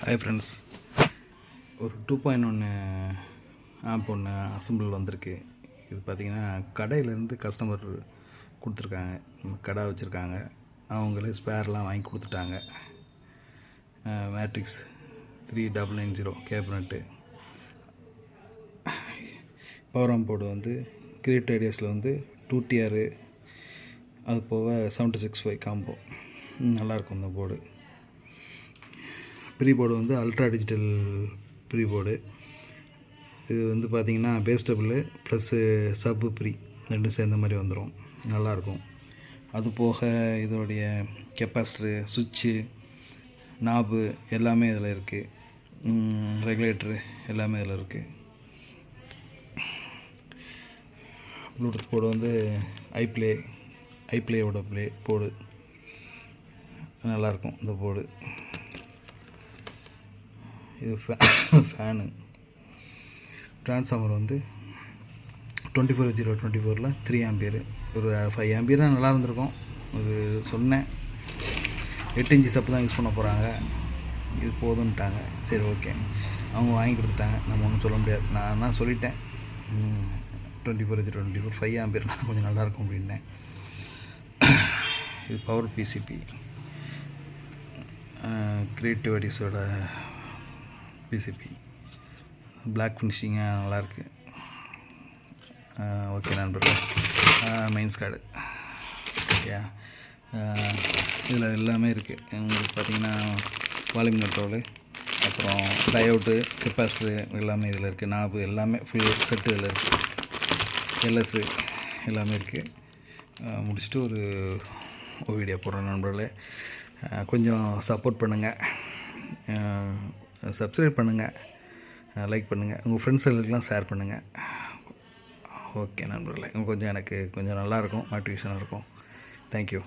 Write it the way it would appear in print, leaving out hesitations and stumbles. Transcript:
Hi friends, ஒரு 2.1 app ஒன்று assemble வந்திருக்கு. இது பார்த்திங்கன்னா கடையிலேருந்து கஸ்டமர் கொடுத்துருக்காங்க. கடை வச்சுருக்காங்க, அவங்களே ஸ்பேர்லாம் வாங்கி கொடுத்துட்டாங்க. மேட்ரிக்ஸ் 3990 கேபினட்டு, பவர் ஆம் போர்டு வந்து கிரியேட் ஐடியாஸில் வந்து 2TR, அது போக 765 காம்போ. நல்லாயிருக்கும் இந்த போர்டு. ப்ரீ போர்டு வந்து அல்ட்ரா டிஜிட்டல் ப்ரீ போர்டு. இது வந்து பார்த்திங்கன்னா பேஸ்டபுள் ப்ளஸ்ஸு சப்பு ப்ரீ ரெண்டும் சேர்ந்த மாதிரி வந்துடும், நல்லாயிருக்கும். அது போக இதோடைய கெப்பாசிட்டரு, சுவிட்சு, நாபு எல்லாமே இதில் இருக்குது. ரெகுலேட்டரு எல்லாமே இதில் இருக்குது. ப்ளூடூத் போர்டு வந்து ஐப்ளேயோட போர்டு நல்லாயிருக்கும் இந்த போர்டு. இது ஃபேனு. ட்ரான்ஸ்ஃபார்மர் வந்து 24024 3 ஆம்பியர், ஒரு 5 ஆம்பியராக நல்லா இருந்திருக்கும். இது சொன்னேன், 8 இன்ச்சு சப்பு தான் யூஸ் பண்ண போகிறாங்க, இது போதுன்ட்டாங்க. சரி, ஓகே, அவங்க வாங்கி கொடுத்துட்டாங்க, நம்ம ஒன்றும் சொல்ல முடியாது. நான் தான் சொல்லிட்டேன் 24 5 ஆம்பியர்னா கொஞ்சம் நல்லாயிருக்கும் அப்படின்னேன். இது பவர் பிசிபி, கிரியேட்டிவ் ஐடியாஸோட பிசிபி, பிளாக் ஃபினிஷிங்காக நல்லாயிருக்கு. ஓகே நண்பர்களே, மெயின்ஸ் கார்டு ஓகே. இதில் எல்லாமே இருக்குது. உங்களுக்கு பார்த்திங்கன்னா வால்யூம் கண்ட்ரோலு, அப்புறம் டயோடு, கெப்பாசிட்டரு எல்லாமே இதில் இருக்குது. நாபு எல்லாமே ஃபுல் செட்டு இதில் இருக்குது. எல்எஸ்ஸு எல்லாமே இருக்குது. முடிச்சுட்டு ஒரு வீடியோ போடுறேன் நண்பர்களே. கொஞ்சம் சப்போர்ட் பண்ணுங்கள், சப்ஸ்கிரைப் பண்ணுங்கள், லைக் பண்ணுங்கள், உங்கள் ஃப்ரெண்ட்ஸுகளுக்கெலாம் ஷேர் பண்ணுங்கள். ஓகே நண்பர்களே, கொஞ்சம் எனக்கு கொஞ்சம் நல்லாயிருக்கும், மோட்டிவேஷனாக இருக்கும். தேங்க்யூ.